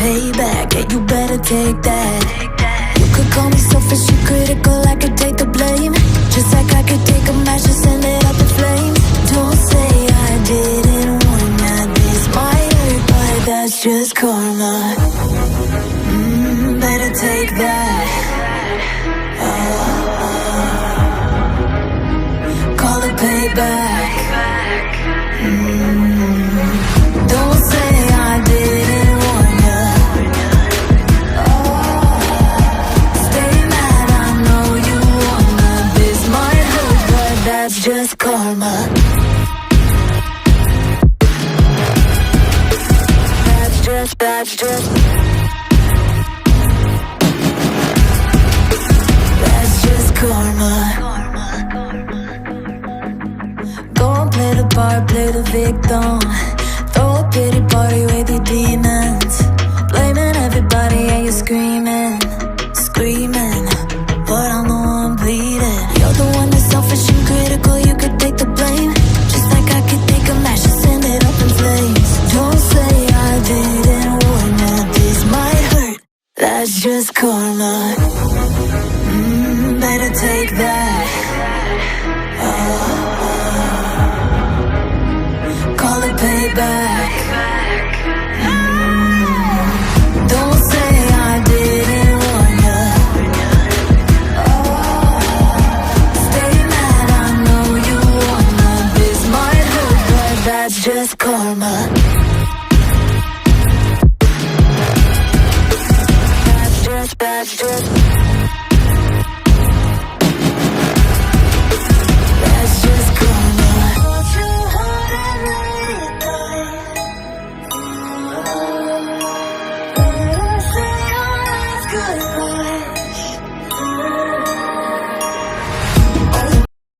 payback, yeah, you better take that. You could call me selfish and critical, I could take the blame. Just like I could take a match and send it up in flames. Don't say I didn't warn ya, this might hurt, but that's just karma. Better take that. Call it payback. Don't say I didn't warn ya. Stay mad, I know you wanna. This might hurt, but that's just karma. That's just That's just karma. Go and play the part, play the victim. Throw a pity party with your demons. Blaming everybody and you're screaming, but I'm the one bleeding. You're the one that's selfish and critical, you could take the blame. Just like I could take a match and send it up in flames. Don't say I didn't warn ya, this might hurt. That's just karma. Better take that. Call it payback.